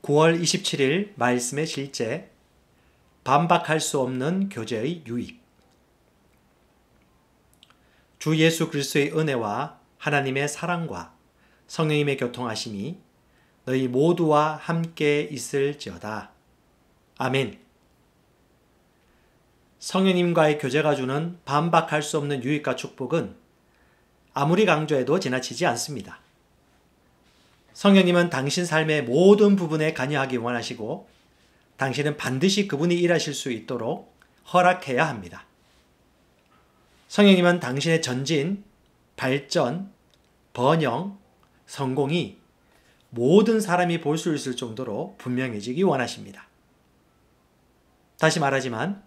9월 27일 말씀의 실제, 반박할 수 없는 교제의 유익. 주 예수 그리스도의 은혜와 하나님의 사랑과 성령님의 교통하심이 너희 모두와 함께 있을지어다. 아멘. 성령님과의 교제가 주는 반박할 수 없는 유익과 축복은 아무리 강조해도 지나치지 않습니다. 성령님은 당신 삶의 모든 부분에 관여하기 원하시고 당신은 반드시 그분이 일하실 수 있도록 허락해야 합니다. 성령님은 당신의 전진, 발전, 번영, 성공이 모든 사람이 볼 수 있을 정도로 분명해지기 원하십니다. 다시 말하지만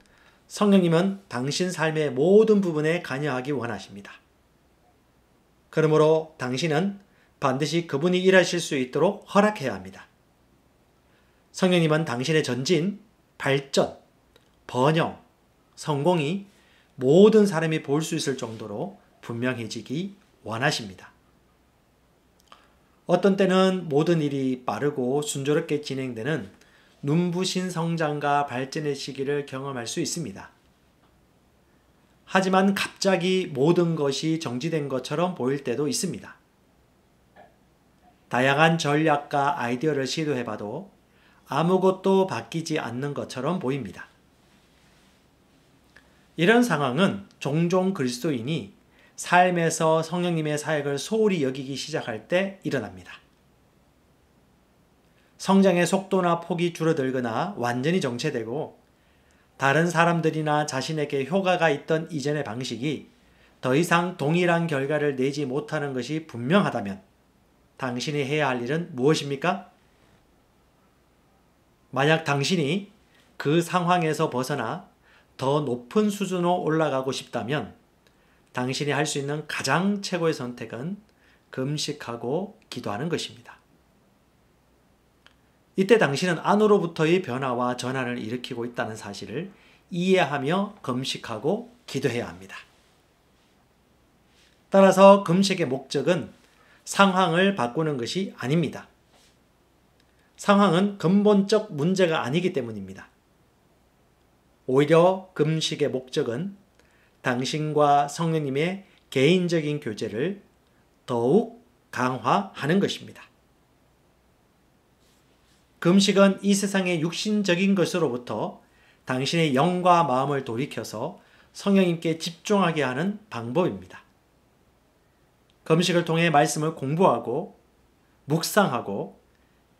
성령님은 당신 삶의 모든 부분에 관여하기 원하십니다. 그러므로 당신은 반드시 그분이 일하실 수 있도록 허락해야 합니다. 성령님은 당신의 전진, 발전, 번영, 성공이 모든 사람이 볼 수 있을 정도로 분명해지기 원하십니다. 어떤 때는 모든 일이 빠르고 순조롭게 진행되는 눈부신 성장과 발전의 시기를 경험할 수 있습니다. 하지만 갑자기 모든 것이 정지된 것처럼 보일 때도 있습니다. 다양한 전략과 아이디어를 시도해봐도 아무것도 바뀌지 않는 것처럼 보입니다. 이런 상황은 종종 그리스도인이 삶에서 성령님의 사역을 소홀히 여기기 시작할 때 일어납니다. 성장의 속도나 폭이 줄어들거나 완전히 정체되고 다른 사람들이나 자신에게 효과가 있던 이전의 방식이 더 이상 동일한 결과를 내지 못하는 것이 분명하다면 당신이 해야 할 일은 무엇입니까? 만약 당신이 그 상황에서 벗어나 더 높은 수준으로 올라가고 싶다면 당신이 할 수 있는 가장 최고의 선택은 금식하고 기도하는 것입니다. 이때 당신은 안으로부터의 변화와 전환을 일으키고 있다는 사실을 이해하며 금식하고 기도해야 합니다. 따라서 금식의 목적은 상황을 바꾸는 것이 아닙니다. 상황은 근본적 문제가 아니기 때문입니다. 오히려 금식의 목적은 당신과 성령님의 개인적인 교제를 더욱 강화하는 것입니다. 금식은 이 세상의 육신적인 것으로부터 당신의 영과 마음을 돌이켜서 성령님께 집중하게 하는 방법입니다. 금식을 통해 말씀을 공부하고 묵상하고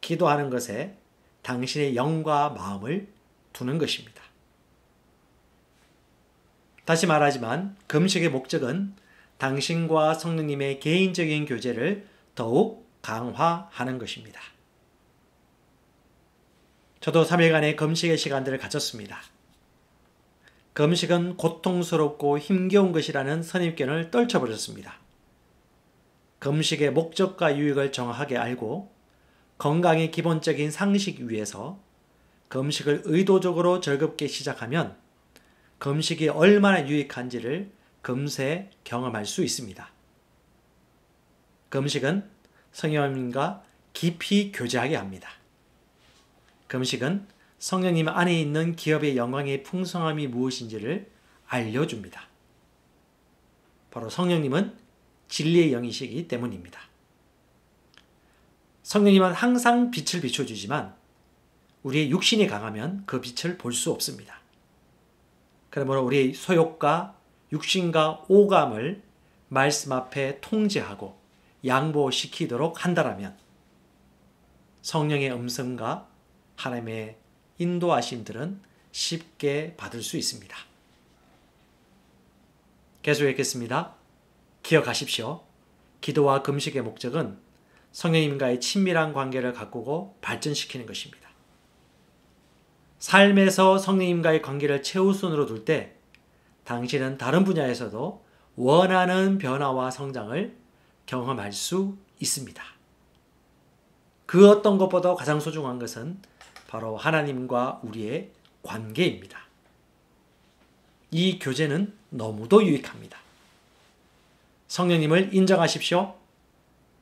기도하는 것에 당신의 영과 마음을 두는 것입니다. 다시 말하지만 금식의 목적은 당신과 성령님의 개인적인 교제를 더욱 강화하는 것입니다. 저도 3일간의 금식의 시간들을 가졌습니다. 금식은 고통스럽고 힘겨운 것이라는 선입견을 떨쳐버렸습니다. 금식의 목적과 유익을 정확하게 알고 건강의 기본적인 상식 위에서 금식을 의도적으로 즐겁게 시작하면 금식이 얼마나 유익한지를 금세 경험할 수 있습니다. 금식은 성령님과 깊이 교제하게 합니다. 금식은 성령님 안에 있는 기업의 영광의 풍성함이 무엇인지를 알려줍니다. 바로 성령님은 진리의 영이시기 때문입니다. 성령님은 항상 빛을 비춰주지만 우리의 육신이 강하면 그 빛을 볼 수 없습니다. 그러므로 우리의 소욕과 육신과 오감을 말씀 앞에 통제하고 양보시키도록 한다라면 성령의 음성과 하나님의 인도하심들은 쉽게 받을 수 있습니다. 계속 읽겠습니다. 기억하십시오. 기도와 금식의 목적은 성령님과의 친밀한 관계를 가꾸고 발전시키는 것입니다. 삶에서 성령님과의 관계를 최우선으로 둘 때 당신은 다른 분야에서도 원하는 변화와 성장을 경험할 수 있습니다. 그 어떤 것보다 가장 소중한 것은 바로 하나님과 우리의 관계입니다. 이 교제는 너무도 유익합니다. 성령님을 인정하십시오.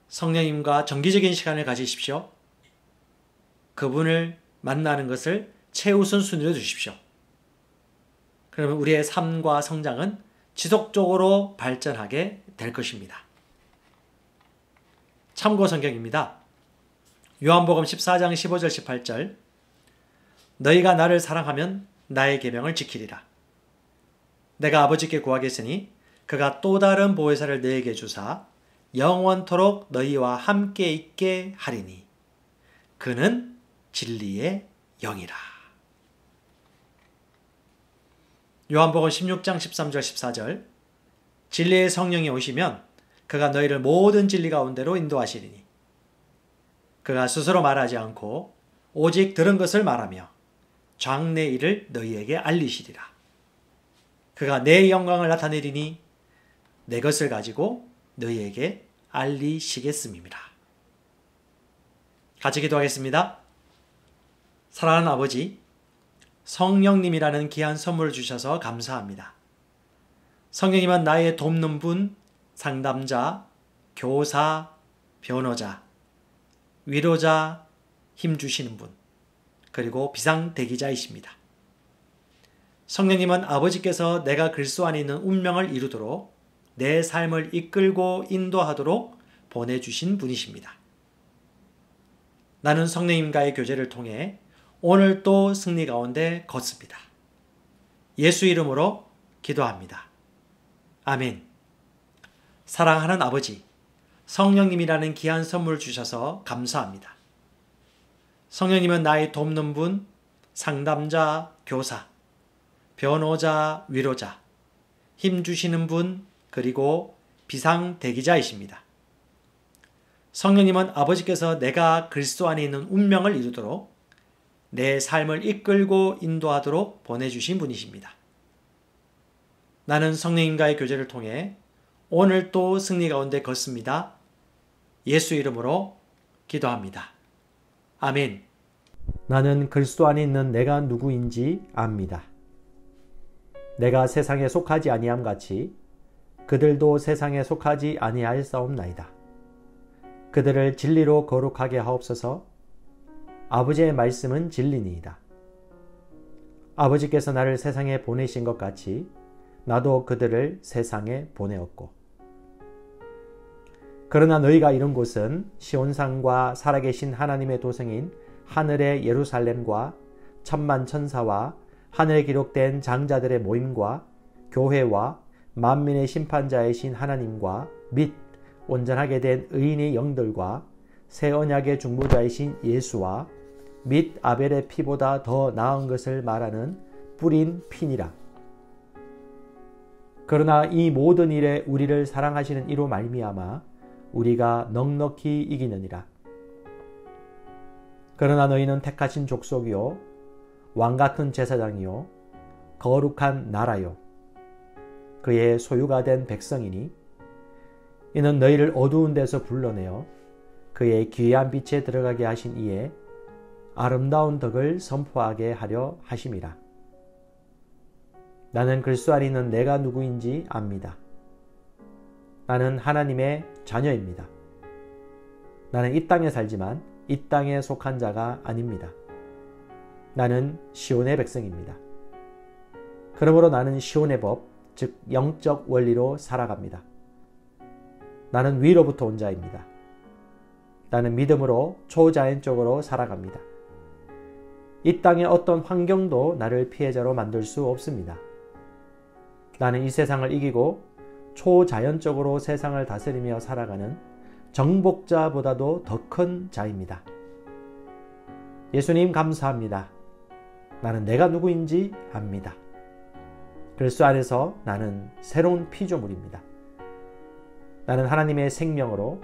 성령님과 정기적인 시간을 가지십시오. 그분을 만나는 것을 최우선 순위로 두십시오. 그러면 우리의 삶과 성장은 지속적으로 발전하게 될 것입니다. 참고 성경입니다. 요한복음 14장 15절 18절 너희가 나를 사랑하면 나의 계명을 지키리라. 내가 아버지께 구하겠으니 그가 또 다른 보혜사를 너희에게 주사 영원토록 너희와 함께 있게 하리니 그는 진리의 영이라. 요한복음 16장 13절 14절 진리의 성령이 오시면 그가 너희를 모든 진리 가운데로 인도하시리니 그가 스스로 말하지 않고 오직 들은 것을 말하며 장래 일을 너희에게 알리시리라. 그가 내 영광을 나타내리니 내 것을 가지고 너희에게 알리시겠음이니라. 같이 기도하겠습니다. 사랑하는 아버지, 성령님이라는 귀한 선물을 주셔서 감사합니다. 성령님은 나의 돕는 분, 상담자, 교사, 변호자, 위로자, 힘주시는 분, 그리고 비상대기자이십니다. 성령님은 아버지께서 내가 그리스도 안에 있는 운명을 이루도록 내 삶을 이끌고 인도하도록 보내주신 분이십니다. 나는 성령님과의 교제를 통해 오늘 또 승리 가운데 걷습니다. 예수 이름으로 기도합니다. 아멘. 사랑하는 아버지, 성령님이라는 귀한 선물을 주셔서 감사합니다. 성령님은 나의 돕는 분, 상담자, 교사, 변호자, 위로자, 힘주시는 분, 그리고 비상대기자이십니다. 성령님은 아버지께서 내가 그리스도 안에 있는 운명을 이루도록 내 삶을 이끌고 인도하도록 보내주신 분이십니다. 나는 성령님과의 교제를 통해 오늘 또 승리 가운데 걷습니다. 예수 이름으로 기도합니다. 아멘. 나는 그리스도 안에 있는 내가 누구인지 압니다. 내가 세상에 속하지 아니함 같이 그들도 세상에 속하지 아니하였사옵나이다. 그들을 진리로 거룩하게 하옵소서. 아버지의 말씀은 진리니이다. 아버지께서 나를 세상에 보내신 것 같이 나도 그들을 세상에 보내었고 그러나 너희가 이른 곳은 시온산과 살아계신 하나님의 도성인 하늘의 예루살렘과 천만 천사와 하늘에 기록된 장자들의 모임과 교회와 만민의 심판자이신 하나님과 및 온전하게 된 의인의 영들과 새 언약의 중보자이신 예수와 및 아벨의 피보다 더 나은 것을 말하는 뿌린 피니라. 그러나 이 모든 일에 우리를 사랑하시는 이로 말미암아 우리가 넉넉히 이기느니라. 그러나 너희는 택하신 족속이요 왕같은 제사장이요 거룩한 나라요 그의 소유가 된 백성이니 이는 너희를 어두운 데서 불러내어 그의 귀한 빛에 들어가게 하신 이에 아름다운 덕을 선포하게 하려 하심이라. 나는 그리스도 안에 있는 내가 누구인지 압니다. 나는 하나님의 자녀입니다. 나는 이 땅에 살지만 이 땅에 속한 자가 아닙니다. 나는 시온의 백성입니다. 그러므로 나는 시온의 법, 즉 영적 원리로 살아갑니다. 나는 위로부터 온 자입니다. 나는 믿음으로 초자연적으로 살아갑니다. 이 땅의 어떤 환경도 나를 피해자로 만들 수 없습니다. 나는 이 세상을 이기고 초자연적으로 세상을 다스리며 살아가는 정복자보다도 더 큰 자입니다. 예수님 감사합니다. 나는 내가 누구인지 압니다. 그리스도 안에서 나는 새로운 피조물입니다. 나는 하나님의 생명으로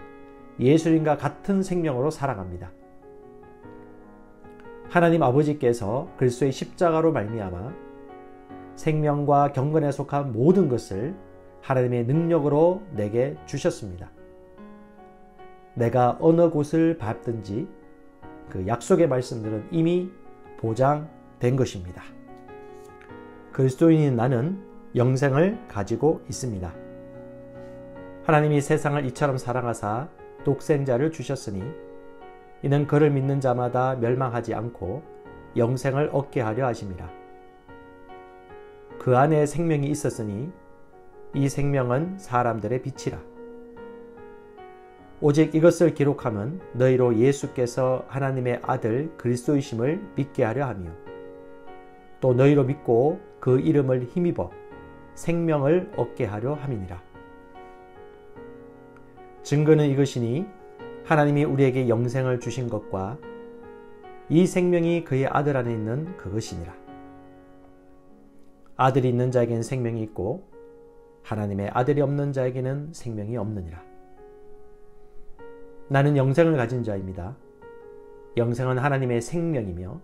예수님과 같은 생명으로 살아갑니다. 하나님 아버지께서 그리스도의 십자가로 말미암아 생명과 경건에 속한 모든 것을 하나님의 능력으로 내게 주셨습니다. 내가 어느 곳을 밟든지 그 약속의 말씀들은 이미 보장된 것입니다. 그리스도인인 나는 영생을 가지고 있습니다. 하나님이 세상을 이처럼 사랑하사 독생자를 주셨으니 이는 그를 믿는 자마다 멸망하지 않고 영생을 얻게 하려 하심이라. 그 안에 생명이 있었으니 이 생명은 사람들의 빛이라. 오직 이것을 기록함은 너희로 예수께서 하나님의 아들 그리스도이심을 믿게 하려 하며 또 너희로 믿고 그 이름을 힘입어 생명을 얻게 하려 함이니라. 증거는 이것이니 하나님이 우리에게 영생을 주신 것과 이 생명이 그의 아들 안에 있는 그것이니라. 아들이 있는 자에게는 생명이 있고 하나님의 아들이 없는 자에게는 생명이 없느니라. 나는 영생을 가진 자입니다. 영생은 하나님의 생명이며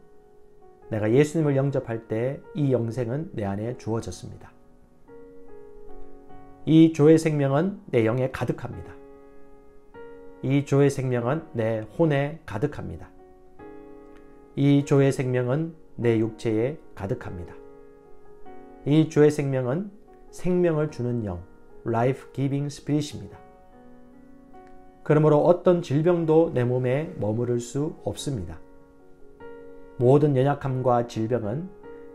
내가 예수님을 영접할 때 이 영생은 내 안에 주어졌습니다. 이 조의 생명은 내 영에 가득합니다. 이 조의 생명은 내 혼에 가득합니다. 이 조의 생명은 내 육체에 가득합니다. 이 조의 생명은 생명을 주는 영, Life Giving Spirit입니다. 그러므로 어떤 질병도 내 몸에 머무를 수 없습니다. 모든 연약함과 질병은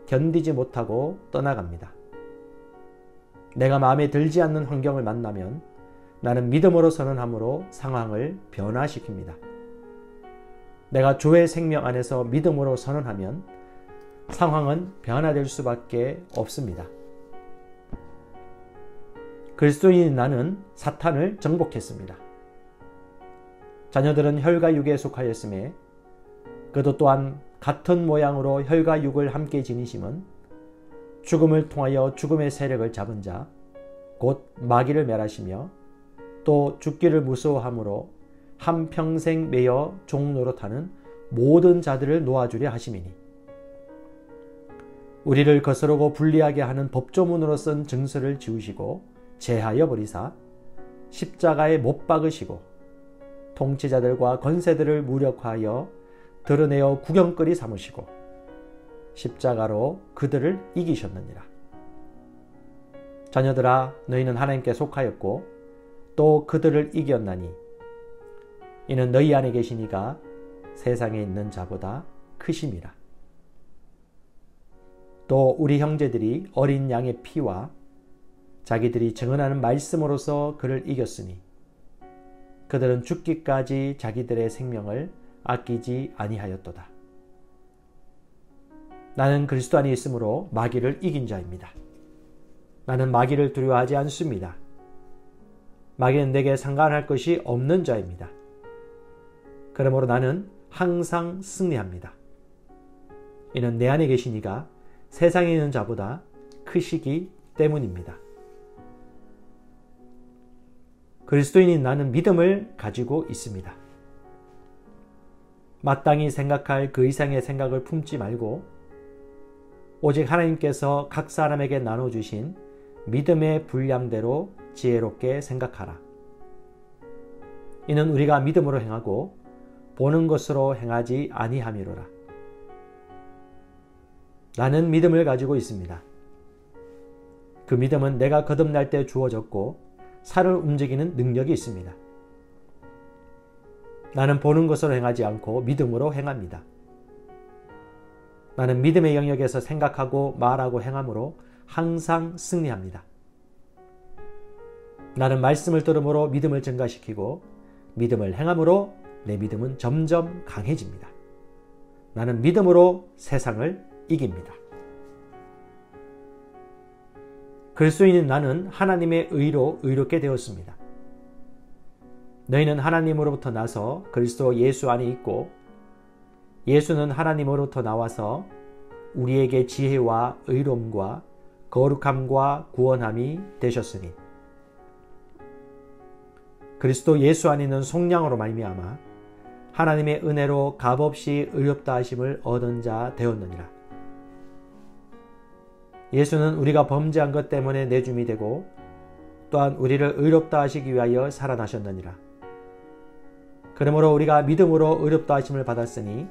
견디지 못하고 떠나갑니다. 내가 마음에 들지 않는 환경을 만나면 나는 믿음으로 선언함으로 상황을 변화시킵니다. 내가 조의 생명 안에서 믿음으로 선언하면 상황은 변화될 수밖에 없습니다. 그리스도인인 나는 사탄을 정복했습니다. 자녀들은 혈과 육에 속하였음에 그도 또한 같은 모양으로 혈과 육을 함께 지니심은 죽음을 통하여 죽음의 세력을 잡은 자, 곧 마귀를 멸하시며 또 죽기를 무서워함으로 한평생 매여 종노릇하는 모든 자들을 놓아주려 하심이니 우리를 거스르고 불리하게 하는 법조문으로 쓴 증서를 지우시고 제하여 버리사 십자가에 못 박으시고 통치자들과 권세들을 무력화하여 드러내어 구경거리 삼으시고 십자가로 그들을 이기셨느니라. 자녀들아, 너희는 하나님께 속하였고 또 그들을 이겼나니 이는 너희 안에 계신 이가 세상에 있는 자보다 크심이라. 또 우리 형제들이 어린 양의 피와 자기들이 증언하는 말씀으로서 그를 이겼으니 그들은 죽기까지 자기들의 생명을 아끼지 아니하였도다. 나는 그리스도 안에 있으므로 마귀를 이긴 자입니다. 나는 마귀를 두려워하지 않습니다. 마귀는 내게 상관할 것이 없는 자입니다. 그러므로 나는 항상 승리합니다. 이는 내 안에 계신 이가 세상에 있는 자보다 크시기 때문입니다. 그리스도인인 나는 믿음을 가지고 있습니다. 마땅히 생각할 그 이상의 생각을 품지 말고 오직 하나님께서 각 사람에게 나눠주신 믿음의 분량대로 지혜롭게 생각하라. 이는 우리가 믿음으로 행하고 보는 것으로 행하지 아니함이로라. 나는 믿음을 가지고 있습니다. 그 믿음은 내가 거듭날 때 주어졌고 살을 움직이는 능력이 있습니다. 나는 보는 것으로 행하지 않고 믿음으로 행합니다. 나는 믿음의 영역에서 생각하고 말하고 행함으로 항상 승리합니다. 나는 말씀을 들음으로 믿음을 증가시키고 믿음을 행함으로 내 믿음은 점점 강해집니다. 나는 믿음으로 세상을 이깁니다. 그리스도인인 나는 하나님의 의로 의롭게 되었습니다. 너희는 하나님으로부터 나서 그리스도 예수 안에 있고 예수는 하나님으로부터 나와서 우리에게 지혜와 의로움과 거룩함과 구원함이 되셨으니 그리스도 예수 안에 있는 속량으로 말미암아 하나님의 은혜로 값없이 의롭다 하심을 얻은 자 되었느니라. 예수는 우리가 범죄한 것 때문에 내줌이 되고 또한 우리를 의롭다 하시기 위하여 살아나셨느니라. 그러므로 우리가 믿음으로 의롭다 하심을 받았으니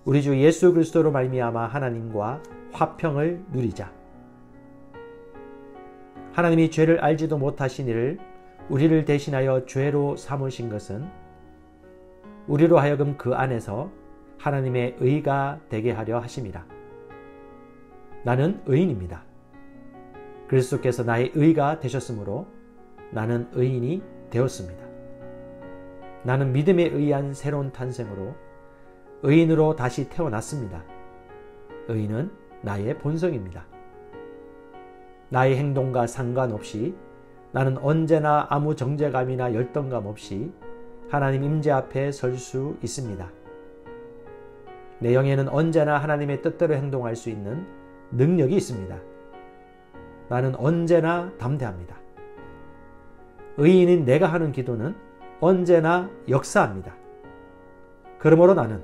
우리 주 예수 그리스도로 말미암아 하나님과 화평을 누리자. 하나님이 죄를 알지도 못하신 이를 우리를 대신하여 죄로 삼으신 것은 우리로 하여금 그 안에서 하나님의 의가 되게 하려 하심이라. 나는 의인입니다. 그리스도께서 나의 의가 되셨으므로 나는 의인이 되었습니다. 나는 믿음에 의한 새로운 탄생으로 의인으로 다시 태어났습니다. 의인은 나의 본성입니다. 나의 행동과 상관없이 나는 언제나 아무 정죄감이나 열등감 없이 하나님 임재 앞에 설 수 있습니다. 내 영에는 언제나 하나님의 뜻대로 행동할 수 있는 능력이 있습니다. 나는 언제나 담대합니다. 의인인 내가 하는 기도는 언제나 역사합니다. 그러므로 나는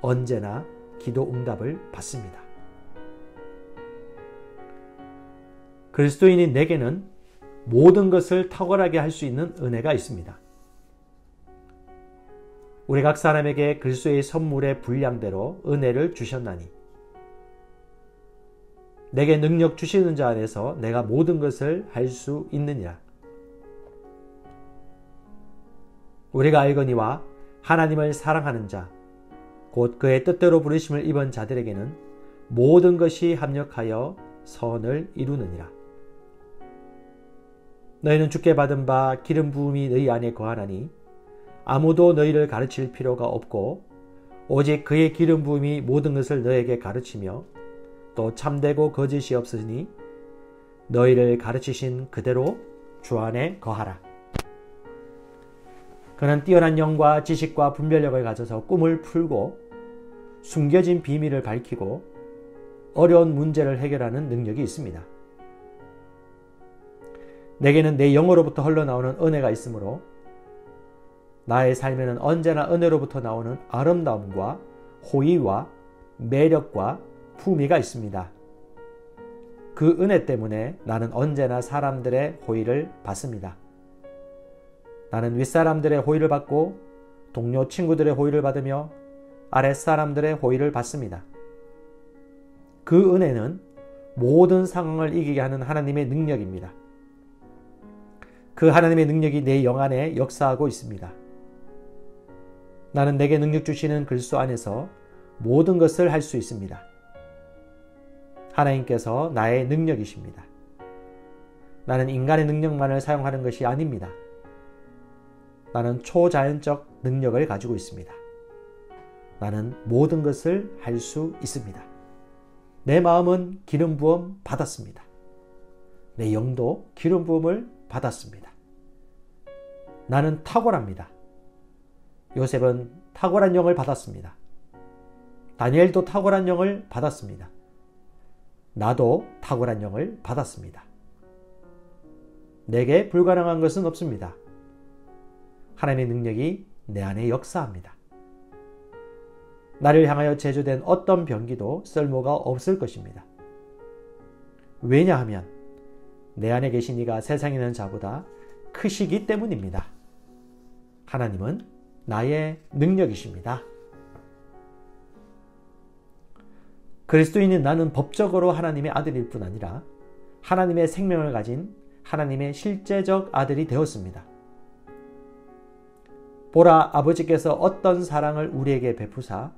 언제나 기도 응답을 받습니다. 그리스도인인 내게는 모든 것을 탁월하게 할 수 있는 은혜가 있습니다. 우리 각 사람에게 그리스도의 선물의 분량대로 은혜를 주셨나니 내게 능력 주시는 자 안에서 내가 모든 것을 할 수 있느니라. 우리가 알거니와 하나님을 사랑하는 자, 곧 그의 뜻대로 부르심을 입은 자들에게는 모든 것이 합력하여 선을 이루느니라. 너희는 주께 받은 바 기름 부음이 너희 안에 거하나니 아무도 너희를 가르칠 필요가 없고 오직 그의 기름 부음이 모든 것을 너에게 가르치며 또 참되고 거짓이 없으니 너희를 가르치신 그대로 주 안에 거하라. 그는 뛰어난 영과 지식과 분별력을 가져서 꿈을 풀고 숨겨진 비밀을 밝히고 어려운 문제를 해결하는 능력이 있습니다. 내게는 내 영으로부터 흘러나오는 은혜가 있으므로 나의 삶에는 언제나 은혜로부터 나오는 아름다움과 호의와 매력과 품위가 있습니다. 그 은혜 때문에 나는 언제나 사람들의 호의를 받습니다. 나는 윗사람들의 호의를 받고 동료 친구들의 호의를 받으며 아랫사람들의 호의를 받습니다. 그 은혜는 모든 상황을 이기게 하는 하나님의 능력입니다. 그 하나님의 능력이 내 영 안에 역사하고 있습니다. 나는 내게 능력 주시는 그리스도 안에서 모든 것을 할 수 있습니다. 하나님께서 나의 능력이십니다. 나는 인간의 능력만을 사용하는 것이 아닙니다. 나는 초자연적 능력을 가지고 있습니다. 나는 모든 것을 할 수 있습니다. 내 마음은 기름 부음 받았습니다. 내 영도 기름 부음을 받았습니다. 나는 탁월합니다. 요셉은 탁월한 영을 받았습니다. 다니엘도 탁월한 영을 받았습니다. 나도 탁월한 영을 받았습니다. 내게 불가능한 것은 없습니다. 하나님의 능력이 내 안에 역사합니다. 나를 향하여 제조된 어떤 병기도 쓸모가 없을 것입니다. 왜냐하면 내 안에 계신 이가 세상에 있는 자보다 크시기 때문입니다. 하나님은 나의 능력이십니다. 그리스도인인 나는 법적으로 하나님의 아들일 뿐 아니라 하나님의 생명을 가진 하나님의 실제적 아들이 되었습니다. 보라, 아버지께서 어떤 사랑을 우리에게 베푸사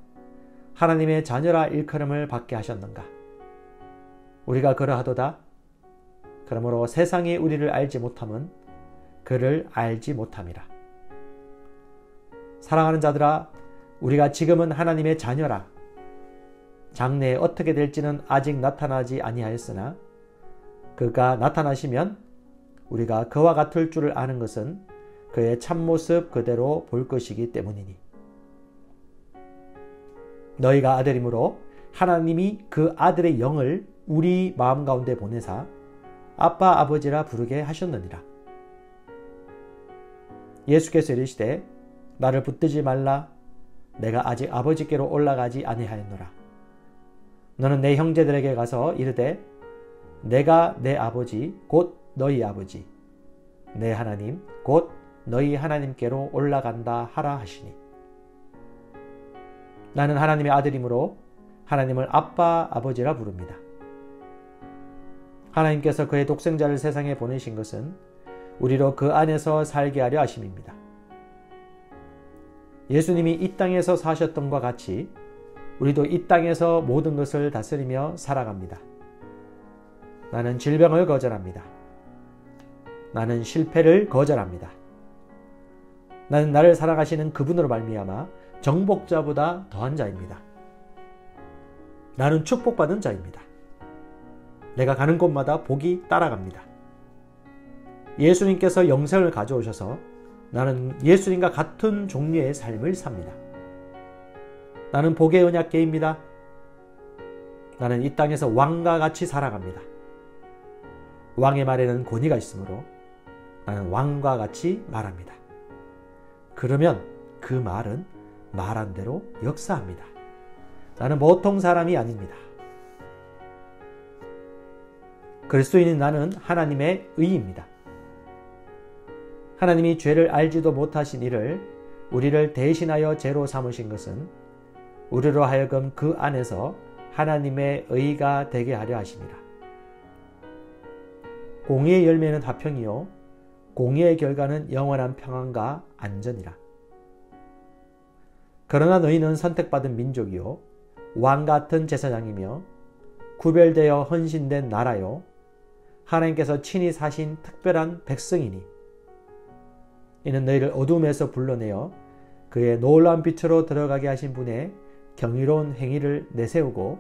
하나님의 자녀라 일컬음을 받게 하셨는가. 우리가 그러하도다. 그러므로 세상이 우리를 알지 못함은 그를 알지 못함이라. 사랑하는 자들아, 우리가 지금은 하나님의 자녀라. 장래에 어떻게 될지는 아직 나타나지 아니하였으나 그가 나타나시면 우리가 그와 같을 줄을 아는 것은 그의 참모습 그대로 볼 것이기 때문이니. 너희가 아들이므로 하나님이 그 아들의 영을 우리 마음 가운데 보내사 아빠 아버지라 부르게 하셨느니라. 예수께서 이르시되 나를 붙들지 말라. 내가 아직 아버지께로 올라가지 아니하였노라. 너는 내 형제들에게 가서 이르되 내가 내 아버지 곧 너희 아버지 내 하나님 곧 너희 하나님께로 올라간다 하라 하시니. 나는 하나님의 아들이므로 하나님을 아빠 아버지라 부릅니다. 하나님께서 그의 독생자를 세상에 보내신 것은 우리로 그 안에서 살게 하려 하심입니다. 예수님이 이 땅에서 사셨던 것과 같이 우리도 이 땅에서 모든 것을 다스리며 살아갑니다. 나는 질병을 거절합니다. 나는 실패를 거절합니다. 나는 나를 사랑하시는 그분으로 말미암아 정복자보다 더한 자입니다. 나는 축복받은 자입니다. 내가 가는 곳마다 복이 따라갑니다. 예수님께서 영생을 가져오셔서 나는 예수님과 같은 종류의 삶을 삽니다. 나는 복의 언약궤입니다. 나는 이 땅에서 왕과 같이 살아갑니다. 왕의 말에는 권위가 있으므로 나는 왕과 같이 말합니다. 그러면 그 말은 말한 대로 역사합니다. 나는 보통 사람이 아닙니다. 그리스도인인 나는 하나님의 의입니다. 하나님이 죄를 알지도 못하신 이를 우리를 대신하여 죄로 삼으신 것은 우리로 하여금 그 안에서 하나님의 의가 되게 하려 하심이라. 공의의 열매는 화평이요 공의의 결과는 영원한 평안과 안전이라. 그러나 너희는 선택받은 민족이요 왕같은 제사장이며 구별되어 헌신된 나라요 하나님께서 친히 사신 특별한 백성이니 이는 너희를 어둠에서 불러내어 그의 놀라운 빛으로 들어가게 하신 분의 경이로운 행위를 내세우고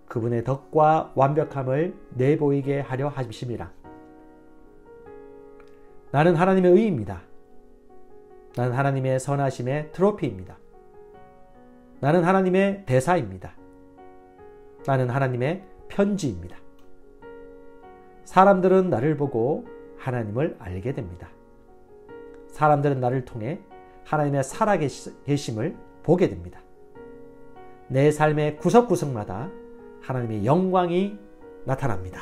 그분의 덕과 완벽함을 내보이게 하려 하심이라. 나는 하나님의 의입니다. 나는 하나님의 선하심의 트로피입니다. 나는 하나님의 대사입니다. 나는 하나님의 편지입니다. 사람들은 나를 보고 하나님을 알게 됩니다. 사람들은 나를 통해 하나님의 살아계심을 보게 됩니다. 내 삶의 구석구석마다 하나님의 영광이 나타납니다.